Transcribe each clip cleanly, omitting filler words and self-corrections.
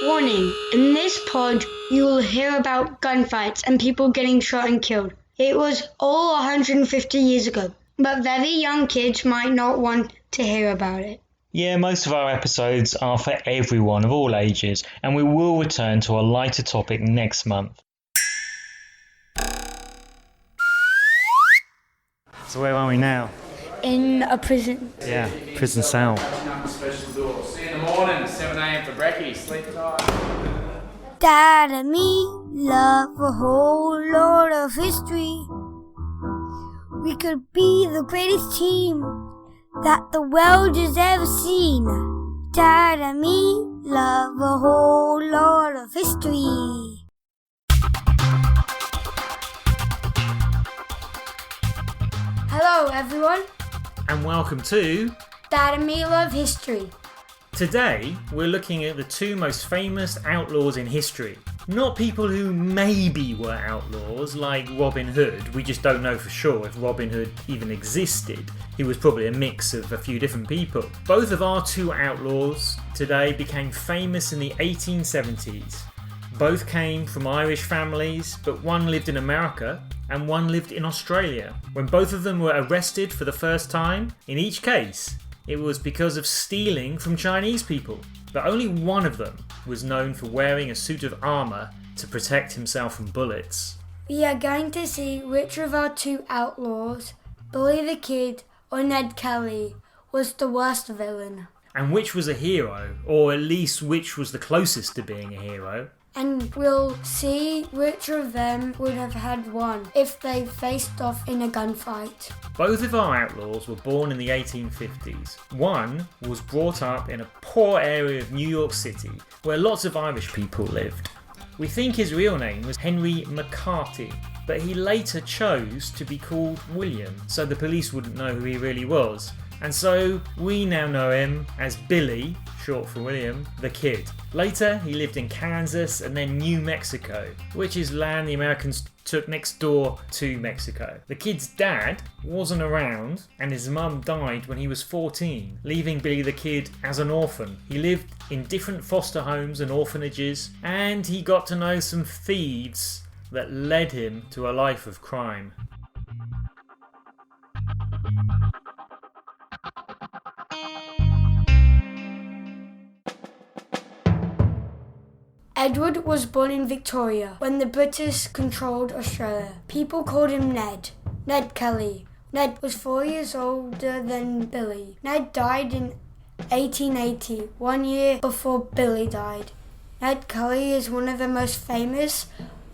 Warning, in this pod you will hear about gunfights and people getting shot and killed. It was all 150 years ago, but very young kids might not want to hear about it. Yeah, most of our episodes are for everyone of all ages, and we will return to a lighter topic next month. So where are we now? In a prison. Yeah, prison cell. Special door. See you in the morning, 7 a.m. for brekkie. Sleep tight. Dad and me love a whole lot of history. We could be the greatest team that the world has ever seen. Dad and me love a whole lot of history. Hello everyone, And welcome to... Dad and me love history. Today, we're looking at the two most famous outlaws in history. Not people who maybe were outlaws, like Robin Hood. We just don't know for sure if Robin Hood even existed. He was probably a mix of a few different people. Both of our two outlaws today became famous in the 1870s. Both came from Irish families, but one lived in America and one lived in Australia. When both of them were arrested for the first time, in each case, it was because of stealing from Chinese people. But only one of them was known for wearing a suit of armour to protect himself from bullets. We are going to see which of our two outlaws, Billy the Kid or Ned Kelly, was the worst villain. And which was a hero, or at least which was the closest to being a hero. And we'll see which of them would have had won if they faced off in a gunfight. Both of our outlaws were born in the 1850s. One was brought up in a poor area of New York City where lots of Irish people lived. We think his real name was Henry McCarthy, but he later chose to be called William, so the police wouldn't know who he really was. And so we now know him as Billy, short for William, the Kid. Later he lived in Kansas and then New Mexico, which is land the Americans took next door to Mexico. The Kid's dad wasn't around and his mum died when he was 14, leaving Billy the Kid as an orphan. He lived in different foster homes and orphanages, and he got to know some thieves that led him to a life of crime. Edward was born in Victoria when the British controlled Australia. People called him Ned. Ned Kelly. Ned was 4 years older than Billy. Ned died in 1880, 1 year before Billy died. Ned Kelly is one of the most famous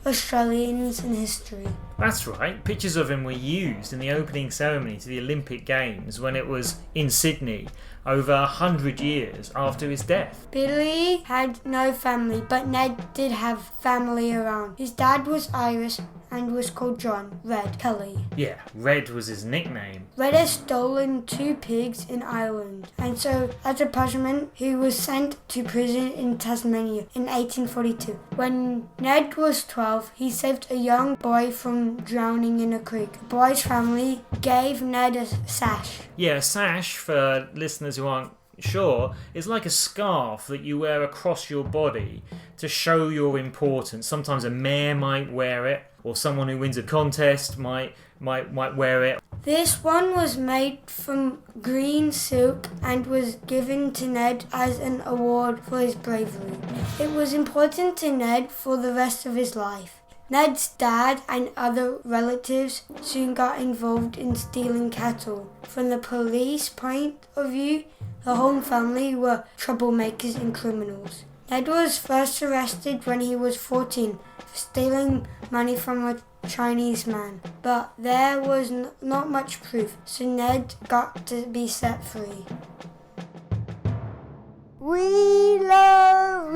Australians in history. That's right, pictures of him were used in the opening ceremony to the Olympic Games when it was in Sydney over 100 years after his death. Billy had no family, but Ned did have family around. His dad was Irish and was called John Red Kelly. Yeah, Red was his nickname. Red had stolen 2 pigs in Ireland, and so as a punishment he was sent to prison in Tasmania in 1842. When Ned was 12, he saved a young boy from drowning in a creek. The boy's family gave Ned a sash. Yeah, a sash, for listeners who aren't sure, is like a scarf that you wear across your body to show your importance. Sometimes a mayor might wear it, or someone who wins a contest might wear it. This one was made from green silk and was given to Ned as an award for his bravery. It was important to Ned for the rest of his life. Ned's dad and other relatives soon got involved in stealing cattle. From the police point of view, the whole family were troublemakers and criminals. Ned was first arrested when he was 14 for stealing money from a Chinese man, but there was not much proof, so Ned got to be set free. We love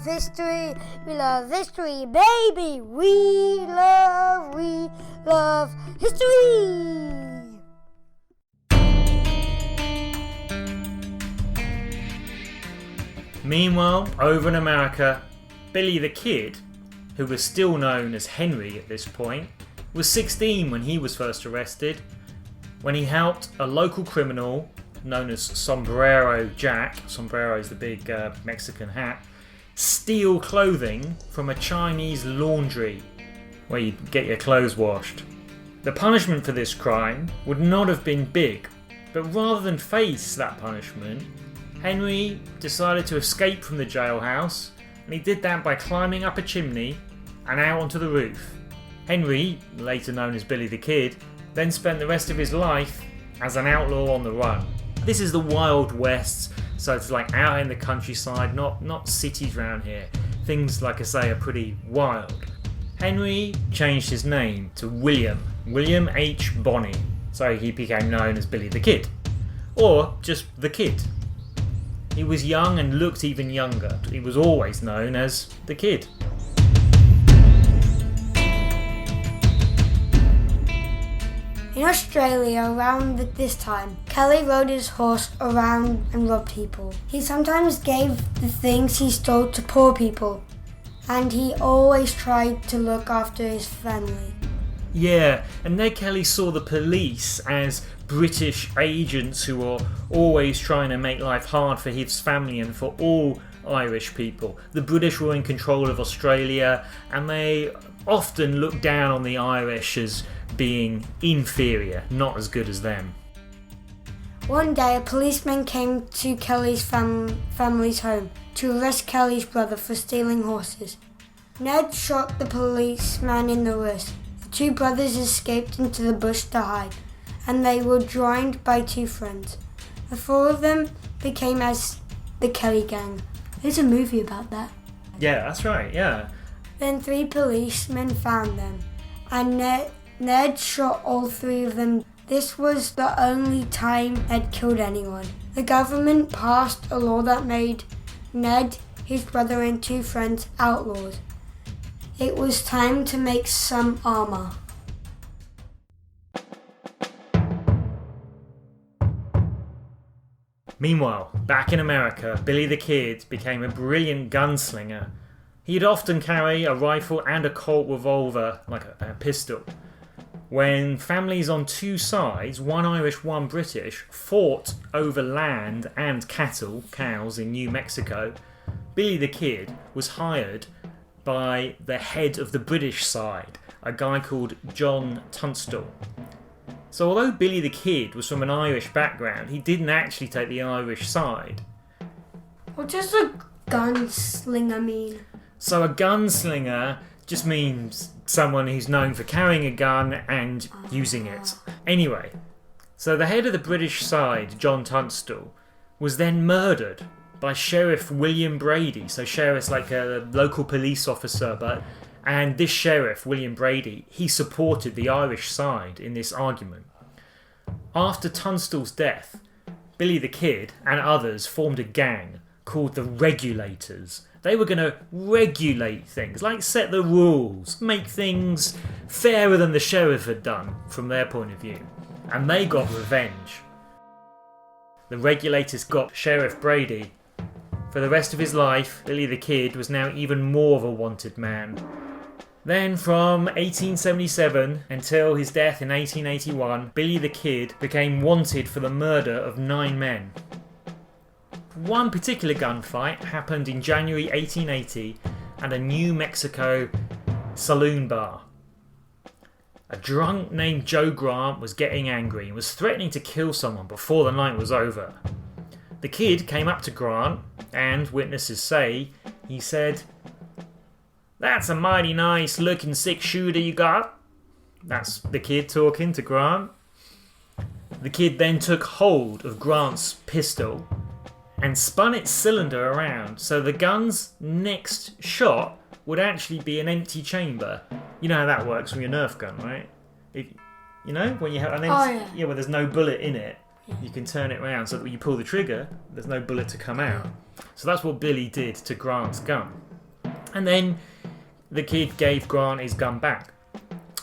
history, baby. We love history. Meanwhile, over in America, Billy the Kid, who was still known as Henry at this point, was 16 when he was first arrested, when he helped a local criminal known as Sombrero Jack, sombrero is the big Mexican hat, steal clothing from a Chinese laundry where you get your clothes washed. The punishment for this crime would not have been big, but rather than face that punishment, Henry decided to escape from the jailhouse, and he did that by climbing up a chimney and out onto the roof. Henry, later known as Billy the Kid, then spent the rest of his life as an outlaw on the run. This is the Wild West, so it's like out in the countryside, not cities around here. Things, like I say, are pretty wild. Henry changed his name to William H. Bonney, so he became known as Billy the Kid, or just the Kid. He was young and looked even younger. He was always known as the Kid. In Australia, around this time, Kelly rode his horse around and robbed people. He sometimes gave the things he stole to poor people, and he always tried to look after his family. Yeah, and Ned Kelly saw the police as British agents who were always trying to make life hard for his family and for all Irish people. The British were in control of Australia, and they often looked down on the Irish as being inferior, not as good as them. One day, a policeman came to Kelly's family's home to arrest Kelly's brother for stealing horses. Ned shot the policeman in the wrist. The two brothers escaped into the bush to hide, and they were joined by two friends. The four of them became as the Kelly Gang. There's a movie about that. Yeah, that's right, yeah. Then three policemen found them, and Ned shot all three of them. This was the only time Ned killed anyone. The government passed a law that made Ned, his brother and two friends outlaws. It was time to make some armour. Meanwhile, back in America, Billy the Kid became a brilliant gunslinger. He'd often carry a rifle and a Colt revolver, like a pistol. When families on two sides, one Irish, one British, fought over land and cattle, cows in New Mexico, Billy the Kid was hired by the head of the British side, a guy called John Tunstall. So although Billy the Kid was from an Irish background, he didn't actually take the Irish side. What does a gunslinger mean? So a gunslinger just means someone who's known for carrying a gun and using it. Anyway, so the head of the British side, John Tunstall, was then murdered by Sheriff William Brady. So sheriff's like a local police officer, and this sheriff, William Brady, he supported the Irish side in this argument. After Tunstall's death, Billy the Kid and others formed a gang called the Regulators. They were going to regulate things, like set the rules, make things fairer than the sheriff had done from their point of view. And they got revenge. The Regulators got Sheriff Brady. For the rest of his life, Billy the Kid was now even more of a wanted man. Then from 1877 until his death in 1881, Billy the Kid became wanted for the murder of 9 men. One particular gunfight happened in January 1880 at a New Mexico saloon bar. A drunk named Joe Grant was getting angry and was threatening to kill someone before the night was over. The Kid came up to Grant and, witnesses say, he said, "That's a mighty nice looking 6-shooter you got." That's the Kid talking to Grant. The Kid then took hold of Grant's pistol and spun its cylinder around so the gun's next shot would actually be an empty chamber. You know how that works from your Nerf gun, right? When you have an empty, where there's no bullet in it, you can turn it around so that when you pull the trigger, there's no bullet to come out. So that's what Billy did to Grant's gun. And then the Kid gave Grant his gun back.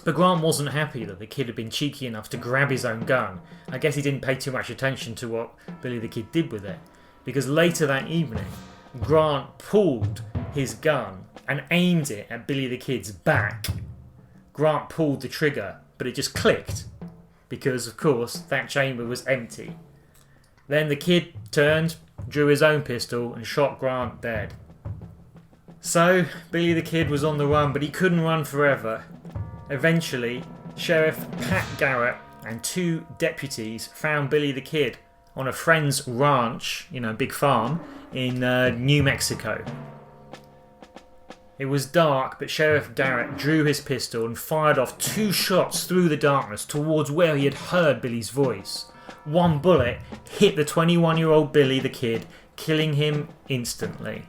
But Grant wasn't happy that the Kid had been cheeky enough to grab his own gun. I guess he didn't pay too much attention to what Billy the Kid did with it. Because later that evening, Grant pulled his gun and aimed it at Billy the Kid's back. Grant pulled the trigger, but it just clicked. Because, of course, that chamber was empty. Then the kid turned, drew his own pistol and shot Grant dead. So, Billy the Kid was on the run, but he couldn't run forever. Eventually, Sheriff Pat Garrett and 2 deputies found Billy the Kid on a friend's ranch, big farm, in New Mexico. It was dark, but Sheriff Garrett drew his pistol and fired off 2 shots through the darkness towards where he had heard Billy's voice. One bullet hit the 21-year-old Billy the Kid, killing him instantly.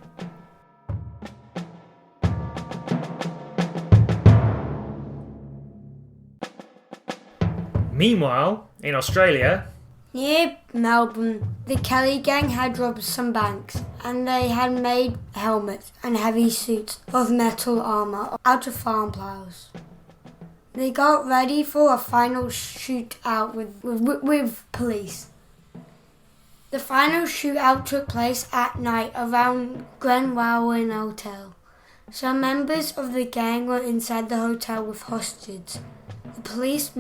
Meanwhile, in Australia, near Melbourne, the Kelly gang had robbed some banks and they had made helmets and heavy suits of metal armour out of farm ploughs. They got ready for a final shootout with police. The final shootout took place at night around Glenwallen Hotel. Some members of the gang were inside the hotel with hostages. The police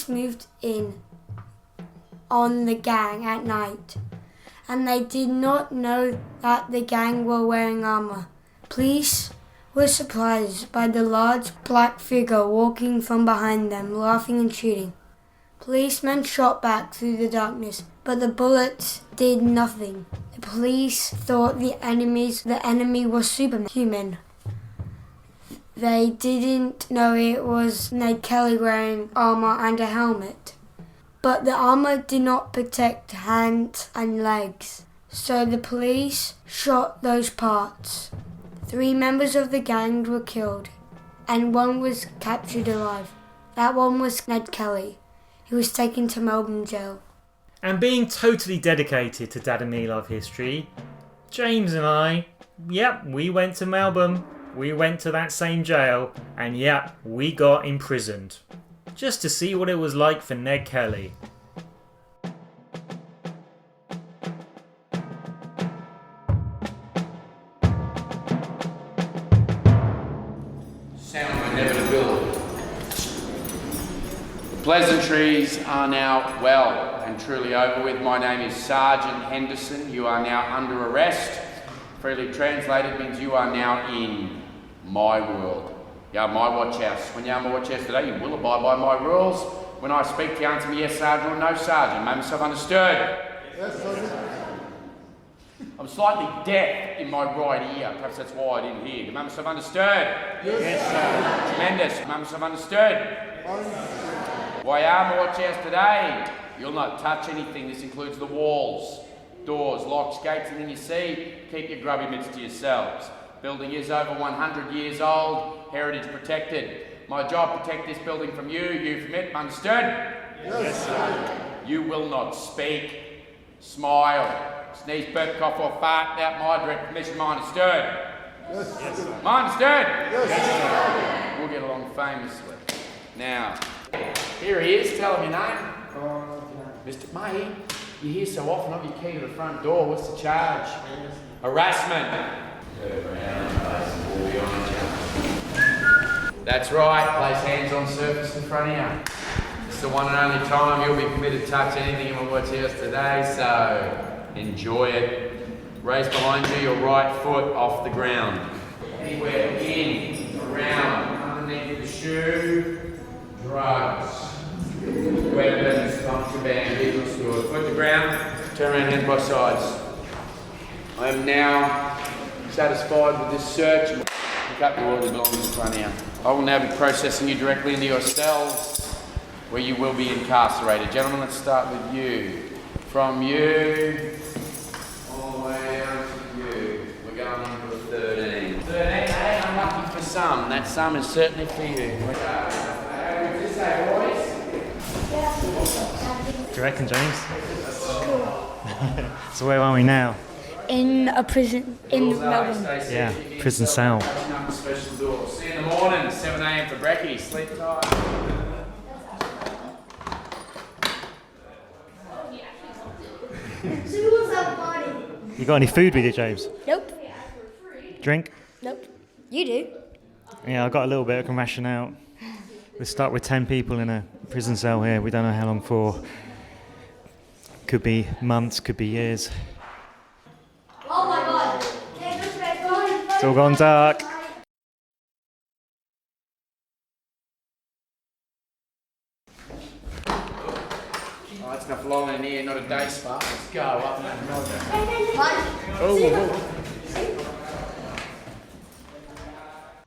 moved in on the gang at night, and they did not know that the gang were wearing armour. Police were surprised by the large black figure walking from behind them, laughing and shooting. Policemen shot back through the darkness, but the bullets did nothing. The police thought the enemy was superhuman. They didn't know it was Ned Kelly wearing armour and a helmet. But the armour did not protect hands and legs, so the police shot those parts. 3 members of the gang were killed, and 1 was captured alive. That one was Ned Kelly. He was taken to Melbourne Gaol. And being totally dedicated to Dad and Me Love history, James and I, we went to Melbourne. We went to that same jail, and we got imprisoned. Just to see what it was like for Ned Kelly. Sound inevitability. The pleasantries are now well and truly over with. My name is Sergeant Henderson. You are now under arrest. Freely translated means you are now in my world. You are my watch house. When you are my watch house today, you will abide by my rules. When I speak to you, answer me yes, Sergeant, or no, Sergeant. Make myself understood. Yes, Sergeant. I'm slightly deaf in my right ear. Perhaps that's why I didn't hear. Make myself understood. Yes, sir. Tremendous. Make myself understood. Why are my watch house today? You'll not touch anything. This includes the walls, doors, locks, gates, anything you see. Keep your grubby mitts to yourselves. Building is over 100 years old, heritage protected. My job, protect this building from you, you from it, understood? Yes, sir. You will not speak, smile, sneeze, burp, cough or fart without my direct permission, my understood? Yes, sir. My understood? Yes, sir. We'll get along famously. Now, here he is, tell him your name. Mr. May, you're here so often, have your key to the front door, what's the charge? Harassment. That's right, place hands on surface in front of you. It's the one and only time you'll be permitted to touch anything in my watch house today, so enjoy it. Raise behind you your right foot off the ground. Anywhere in, around, underneath the shoe, drugs, weapons, contraband, vehicles stored. Foot to ground, turn around, hands by sides. I am now satisfied with this search. Pick up your worldly belongings in front of you. I will now be processing you directly into your cells, where you will be incarcerated. Gentlemen, let's start with you. From you, all the way down to you. We're going into a 13. 13, eh? Unlucky for some. That some is certainly for you. What did you say, boys? Do you reckon, James? So where are we now? In a prison in Melbourne. Yeah, prison cell. Special door. See you in the morning, 7 a.m. for brekkie. Sleep tight. You got any food with you, James? Nope. Drink? Nope. You do. Yeah, I got a little bit. I can ration out. We start with 10 people in a prison cell here. We don't know how long for. Could be months, could be years. Oh my god! It's all gone dark. Oh, it's enough long in here, not a day spa. Let's go up and over. Oh.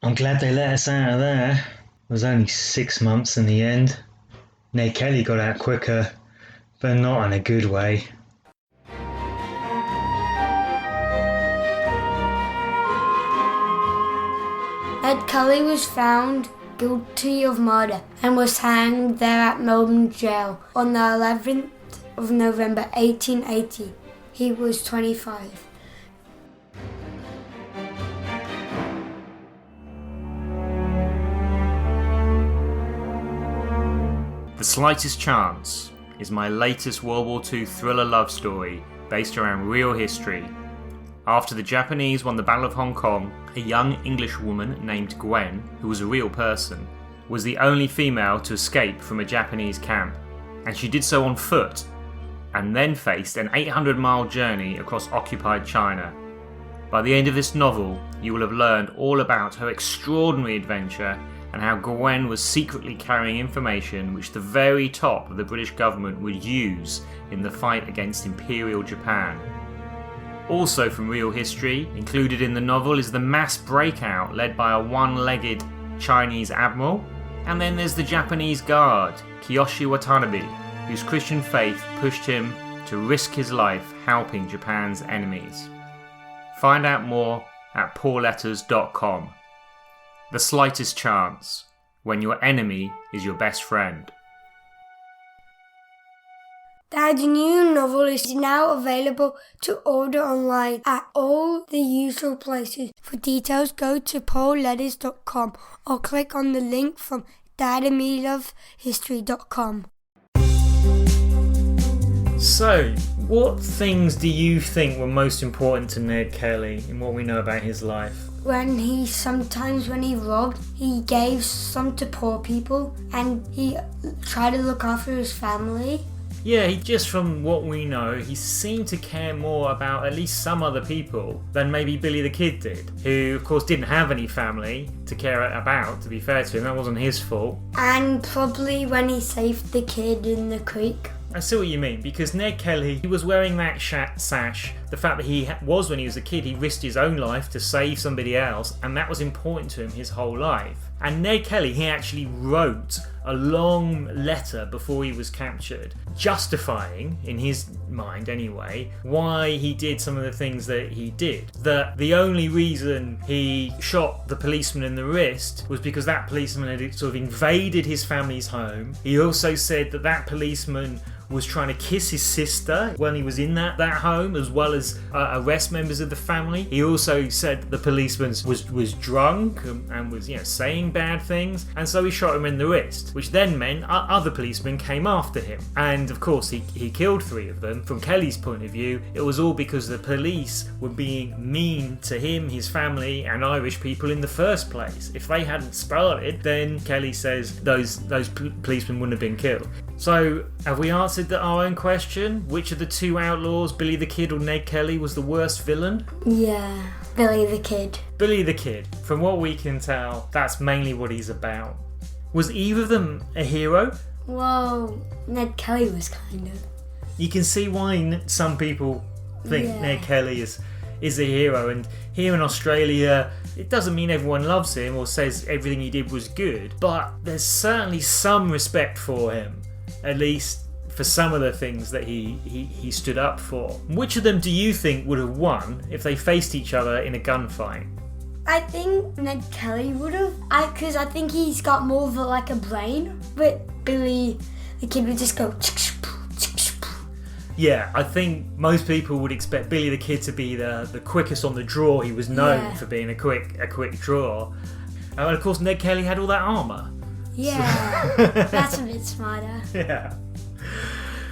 I'm glad they let us out of there. It was only 6 months in the end. Ned Kelly got out quicker, but not in a good way. Ned Kelly was found guilty of murder and was hanged there at Melbourne Gaol on the 11th of November 1880. He was 25. The Slightest Chance is my latest World War II thriller love story based around real history. After the Japanese won the Battle of Hong Kong, a young English woman named Gwen, who was a real person, was the only female to escape from a Japanese camp, and she did so on foot, and then faced an 800-mile journey across occupied China. By the end of this novel, you will have learned all about her extraordinary adventure and how Gwen was secretly carrying information which the very top of the British government would use in the fight against Imperial Japan. Also from real history, included in the novel is the mass breakout led by a one-legged Chinese admiral, and then there's the Japanese guard, Kiyoshi Watanabe, whose Christian faith pushed him to risk his life helping Japan's enemies. Find out more at poorletters.com. The Slightest Chance, when your enemy is your best friend. Dad's new novel is now available to order online at all the usual places. For details, go to poorletters.com or click on the link from dadandmelovehistory.com. So, what things do you think were most important to Ned Kelly in what we know about his life? When he robbed, he gave some to poor people and he tried to look after his family. Yeah, just from what we know, he seemed to care more about at least some other people than maybe Billy the Kid did, who of course didn't have any family to care about, to be fair to him, that wasn't his fault. And probably when he saved the kid in the creek. I see what you mean, because Ned Kelly, he was wearing that sash, the fact that he was when he was a kid, he risked his own life to save somebody else, and that was important to him his whole life. And Ned Kelly, he actually wrote a long letter before he was captured, justifying, in his mind anyway, why he did some of the things that he did. That the only reason he shot the policeman in the wrist was because that policeman had sort of invaded his family's home. He also said that that policeman was trying to kiss his sister when he was in that home, as well as arrest members of the family. He also said the policeman was drunk and was saying bad things, and so he shot him in the wrist, which then meant other policemen came after him, and of course he killed 3 of them. From Kelly's point of view, it was all because the police were being mean to him, his family, and Irish people in the first place. If they hadn't started, then Kelly says those policemen wouldn't have been killed. So, have we answered our own question? Which of the 2 outlaws, Billy the Kid or Ned Kelly, was the worst villain? Yeah, Billy the Kid. Billy the Kid. From what we can tell, that's mainly what he's about. Was either of them a hero? Well, Ned Kelly was kind of. You can see why some people think Ned Kelly is a hero, and here in Australia, it doesn't mean everyone loves him or says everything he did was good, but there's certainly some respect for him. At least for some of the things that he stood up for. Which of them do you think would have won if they faced each other in a gunfight? I think Ned Kelly would have, because I think he's got more of a brain, but Billy the Kid would just go. Yeah, I think most people would expect Billy the Kid to be the quickest on the draw. He was known for being a quick draw, and of course Ned Kelly had all that armour. Yeah, that's a bit smarter. Yeah.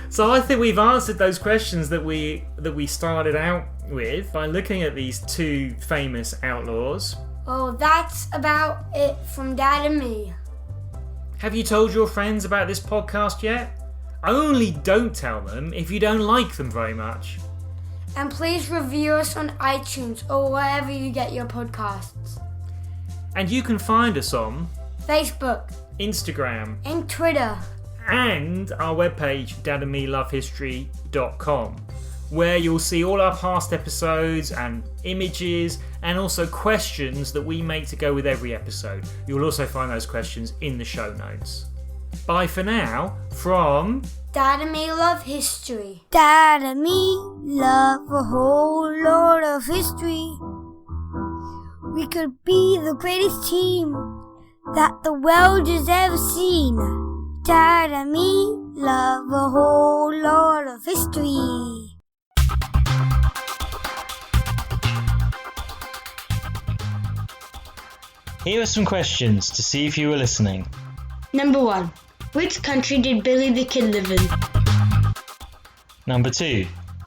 So I think we've answered those questions that we started out with by looking at these 2 famous outlaws. Well, that's about it from Dad and me. Have you told your friends about this podcast yet? Only don't tell them if you don't like them very much. And please review us on iTunes or wherever you get your podcasts. And you can find us on Facebook, Instagram, and Twitter. And our webpage, dadandmelovehistory.com, where you'll see all our past episodes and images and also questions that we make to go with every episode. You'll also find those questions in the show notes. Bye for now from Dad and me love history. Dad and me love a whole lot of history. We could be the greatest team that the world has ever seen. Dad and me love a whole lot of history. Here are some questions to see if you were listening. Number 1. Which country did Billy the Kid live in? Number 2.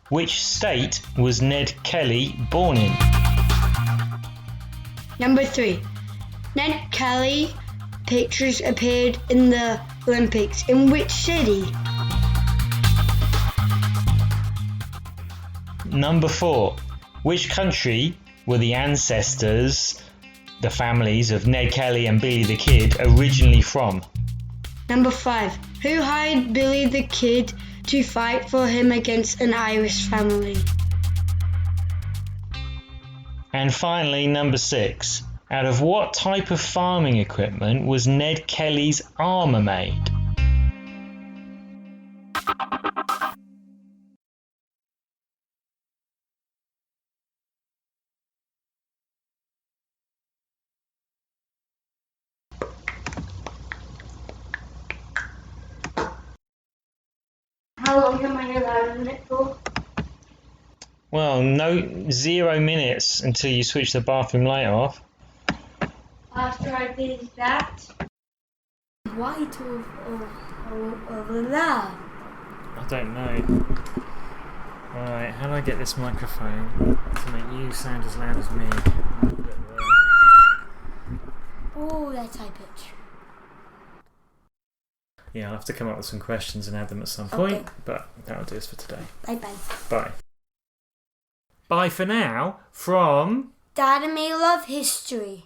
Which state was Ned Kelly born in? Number 3. Ned Kelly pictures appeared in the Olympics. In which city? Number 4. Which country were the ancestors, the families of Ned Kelly and Billy the Kid, originally from? Number 5. Who hired Billy the Kid to fight for him against an Irish family? And finally, number 6. Out of what type of farming equipment was Ned Kelly's armour made? How long am I allowed in it for? Well, 0 minutes until you switch the bathroom light off. After I did that. White over there. I don't know. Alright, how do I get this microphone to make you sound as loud as me? Oh, that's high pitch. Yeah, I'll have to come up with some questions and add them at some point, Okay. but that'll do us for today. Bye-bye. Bye. Bye for now from Dad and me love history.